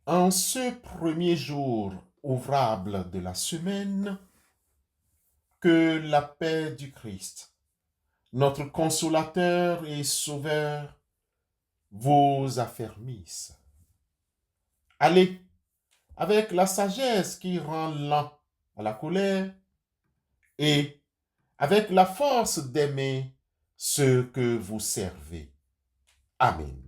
En ce premier jour ouvrable de la semaine, que la paix du Christ, notre consolateur et sauveur, vous affermisse. Allez, avec la sagesse qui rend lent à la colère et avec la force d'aimer ceux que vous servez. Amen.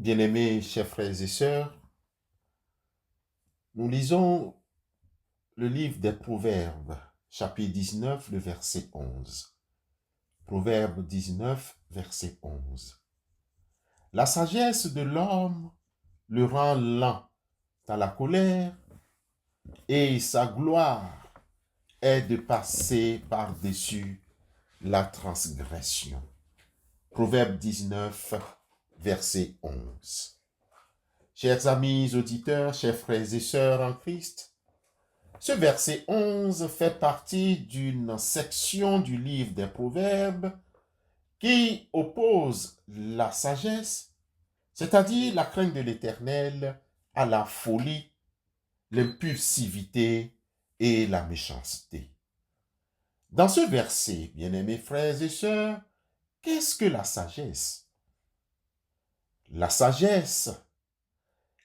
Bien-aimés, chers frères et sœurs, nous lisons le livre des Proverbes, chapitre 19, le verset 11. Proverbe 19, verset 11. La sagesse de l'homme le rend lent à la colère et sa gloire est de passer par-dessus la transgression. Proverbe 19, verset 11. Chers amis auditeurs, chers frères et sœurs en Christ, ce verset 11 fait partie d'une section du livre des Proverbes qui oppose la sagesse, c'est-à-dire la crainte de l'Éternel, à la folie, l'impulsivité et la méchanceté. Dans ce verset, bien-aimés frères et sœurs, qu'est-ce que la sagesse? La sagesse,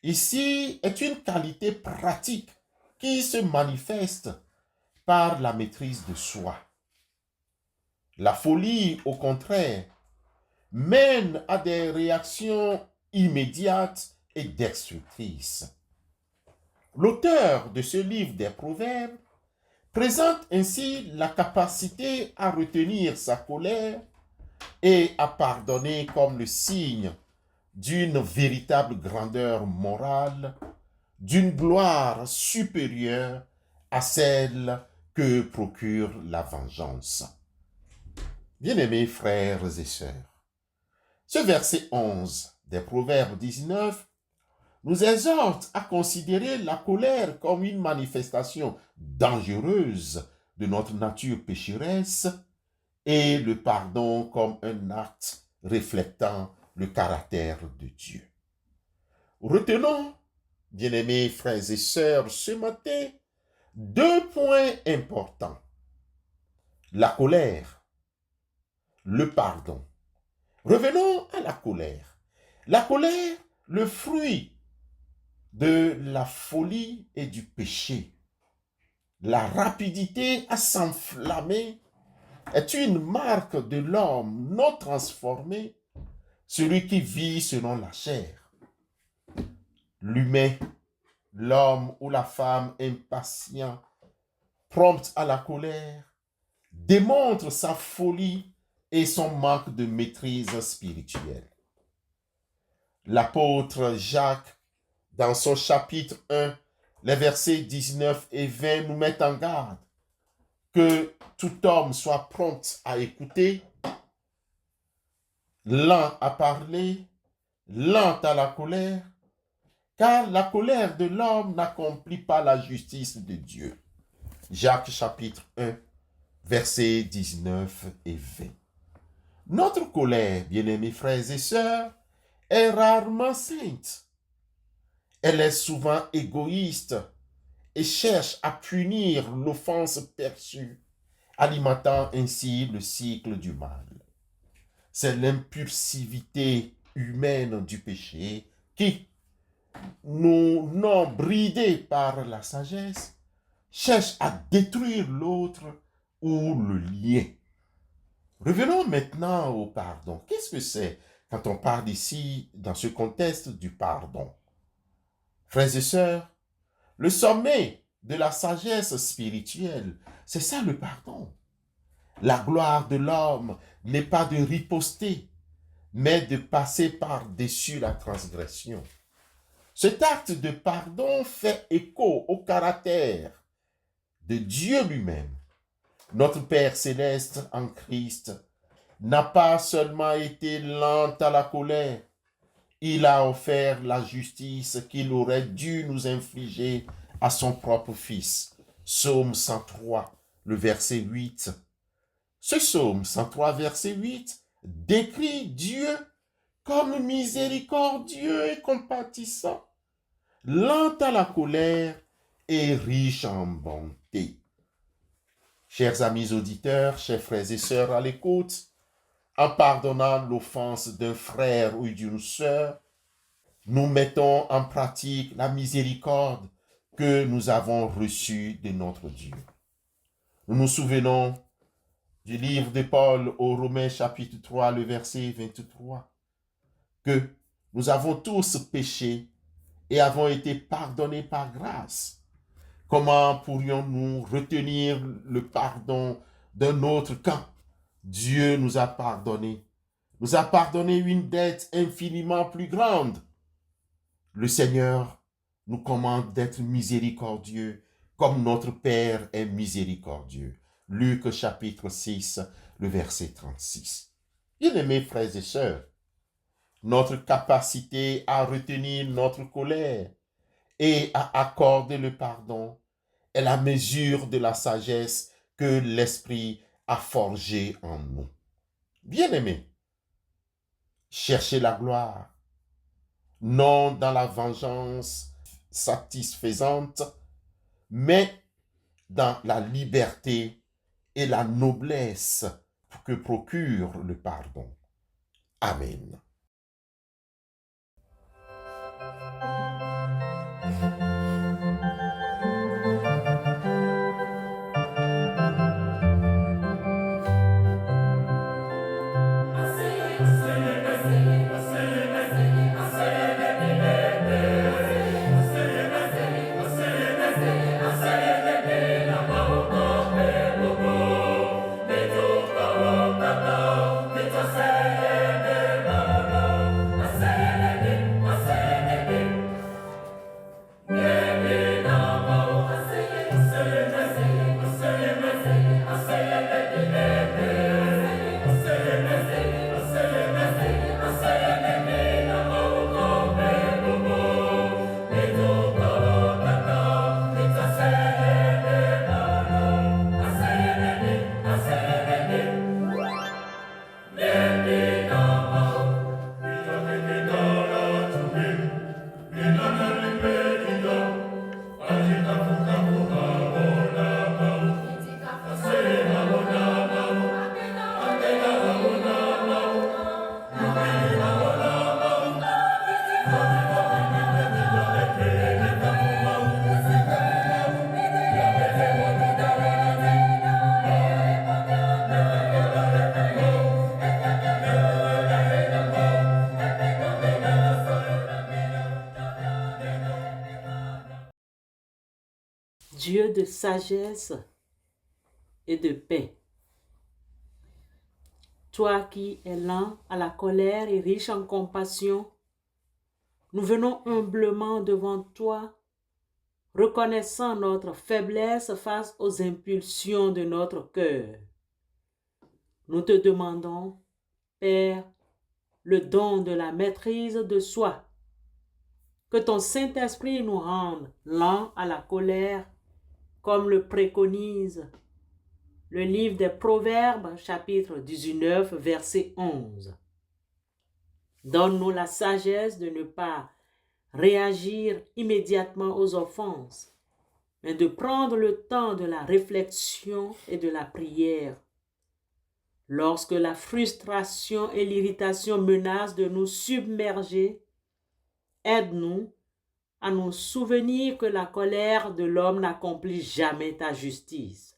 ici, est une qualité pratique qui se manifeste par la maîtrise de soi. La folie, au contraire, mène à des réactions immédiates et destructrices. L'auteur de ce livre des Proverbes présente ainsi la capacité à retenir sa colère et à pardonner comme le signe d'une véritable grandeur morale, d'une gloire supérieure à celle que procure la vengeance. Bien-aimés frères et sœurs, ce verset 11 des Proverbes 19 nous exhorte à considérer la colère comme une manifestation dangereuse de notre nature pécheresse et le pardon comme un acte reflétant le caractère de Dieu. Retenons, bien-aimés frères et sœurs, ce matin, deux points importants. La colère, le pardon. Revenons à la colère. La colère, le fruit de la folie et du péché. La rapidité à s'enflammer est une marque de l'homme non transformé, celui qui vit selon la chair. L'humain, l'homme ou la femme impatient, prompt à la colère, démontre sa folie et son manque de maîtrise spirituelle. L'apôtre Jacques, dans son chapitre 1, les versets 19 et 20 nous mettent en garde que tout homme soit prompt à écouter, lent à parler, lent à la colère, car la colère de l'homme n'accomplit pas la justice de Dieu. Jacques chapitre 1, versets 19 et 20. Notre colère, bien-aimés frères et sœurs, est rarement sainte. Elle est souvent égoïste et cherche à punir l'offense perçue, alimentant ainsi le cycle du mal. C'est l'impulsivité humaine du péché qui, non bridée par la sagesse, cherche à détruire l'autre ou le lien. Revenons maintenant au pardon. Qu'est-ce que c'est quand on parle ici, dans ce contexte du pardon? Frères et sœurs, le sommet de la sagesse spirituelle, c'est ça le pardon. La gloire de l'homme n'est pas de riposter, mais de passer par-dessus la transgression. Cet acte de pardon fait écho au caractère de Dieu lui-même. Notre Père céleste en Christ n'a pas seulement été lent à la colère, il a offert la justice qu'il aurait dû nous infliger à son propre Fils. Psaume 103, le verset 8. Ce psaume 103, verset 8, décrit Dieu comme miséricordieux et compatissant, lent à la colère et riche en bonté. Chers amis auditeurs, chers frères et sœurs à l'écoute, en pardonnant l'offense d'un frère ou d'une sœur, nous mettons en pratique la miséricorde que nous avons reçue de notre Dieu. Nous nous souvenons du livre de Paul aux Romains chapitre 3, le verset 23, que nous avons tous péché et avons été pardonnés par grâce. Comment pourrions-nous retenir le pardon d'un autre quand Dieu nous a pardonné une dette infiniment plus grande? Le Seigneur nous commande d'être miséricordieux comme notre Père est miséricordieux. Luc chapitre 6, le verset 36. Bien-aimés frères et sœurs, notre capacité à retenir notre colère et à accorder le pardon est la mesure de la sagesse que l'Esprit a forgée en nous. Bien-aimés, cherchez la gloire, non dans la vengeance satisfaisante, mais dans la liberté et la noblesse que procure le pardon. Amen. Dieu de sagesse et de paix. Toi qui es lent à la colère et riche en compassion, nous venons humblement devant toi, reconnaissant notre faiblesse face aux impulsions de notre cœur. Nous te demandons, Père, le don de la maîtrise de soi, que ton Saint-Esprit nous rende lents à la colère, comme le préconise le livre des Proverbes, chapitre 19, verset 11. Donne-nous la sagesse de ne pas réagir immédiatement aux offenses, mais de prendre le temps de la réflexion et de la prière. Lorsque la frustration et l'irritation menacent de nous submerger, aide-nous à nous souvenir que la colère de l'homme n'accomplit jamais ta justice.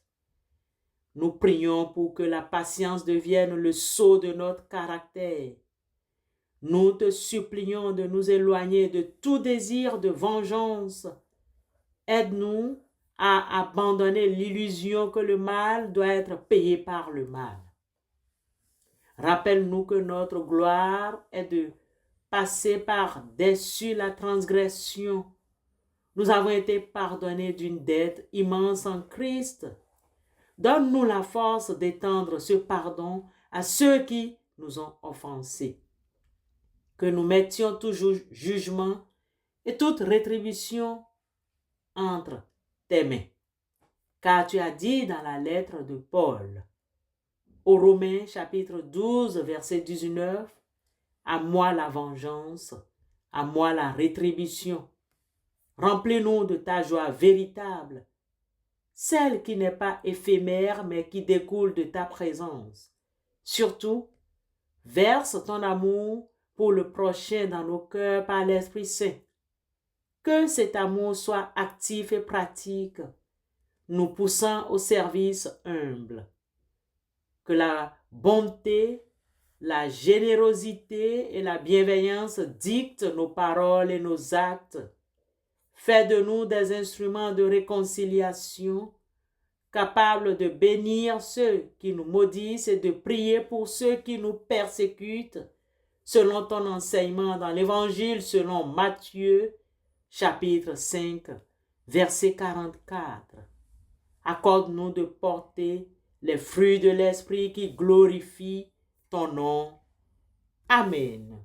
Nous prions pour que la patience devienne le sceau de notre caractère. Nous te supplions de nous éloigner de tout désir de vengeance. Aide-nous à abandonner l'illusion que le mal doit être payé par le mal. Rappelle-nous que notre gloire est de passer par-dessus la transgression. Nous avons été pardonnés d'une dette immense en Christ. Donne-nous la force d'étendre ce pardon à ceux qui nous ont offensés. Que nous mettions tout jugement et toute rétribution entre tes mains. Car tu as dit dans la lettre de Paul, aux Romains chapitre 12, verset 19, « À moi la vengeance, à moi la rétribution. Remplis-nous de ta joie véritable, celle qui n'est pas éphémère, mais qui découle de ta présence. Surtout, verse ton amour pour le prochain dans nos cœurs par l'Esprit Saint. Que cet amour soit actif et pratique, nous poussant au service humble. Que la bonté, la générosité et la bienveillance dictent nos paroles et nos actes. Fais de nous des instruments de réconciliation, capables de bénir ceux qui nous maudissent et de prier pour ceux qui nous persécutent, selon ton enseignement dans l'Évangile selon Matthieu, chapitre 5, verset 44. Accorde-nous de porter les fruits de l'Esprit qui glorifient ton nom. Amen.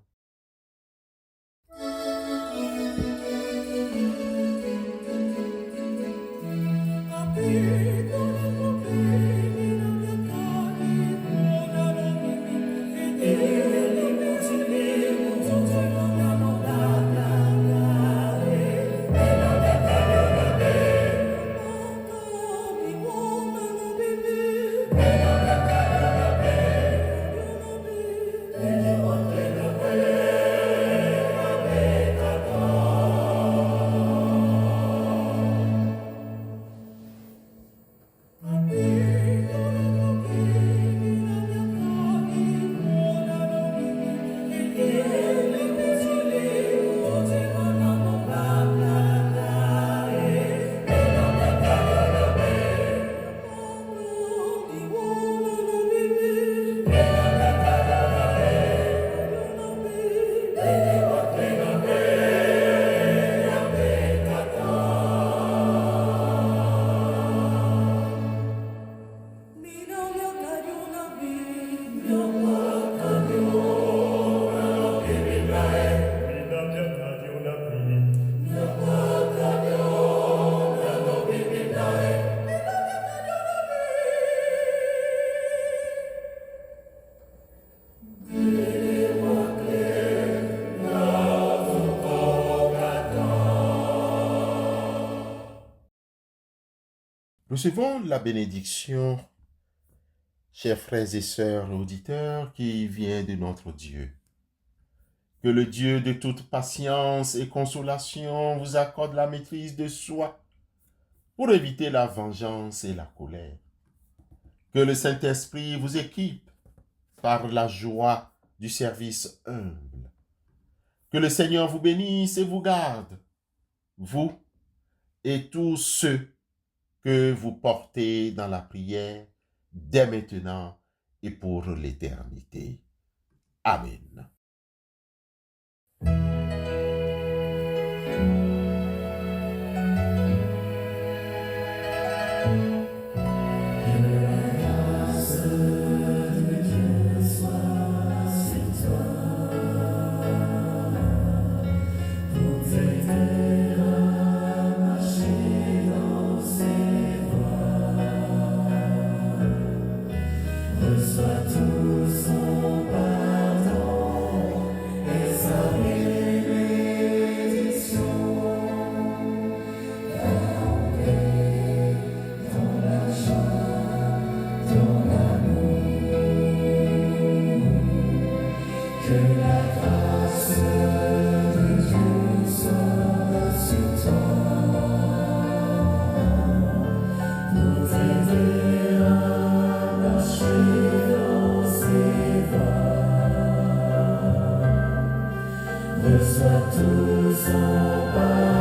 Recevons la bénédiction, chers frères et sœurs auditeurs, qui vient de notre Dieu. Que le Dieu de toute patience et consolation vous accorde la maîtrise de soi pour éviter la vengeance et la colère. Que le Saint-Esprit vous équipe par la joie du service humble. Que le Seigneur vous bénisse et vous garde, vous et tous ceux que vous portez dans la prière dès maintenant et pour l'éternité. Amen. reçois tout son pardon.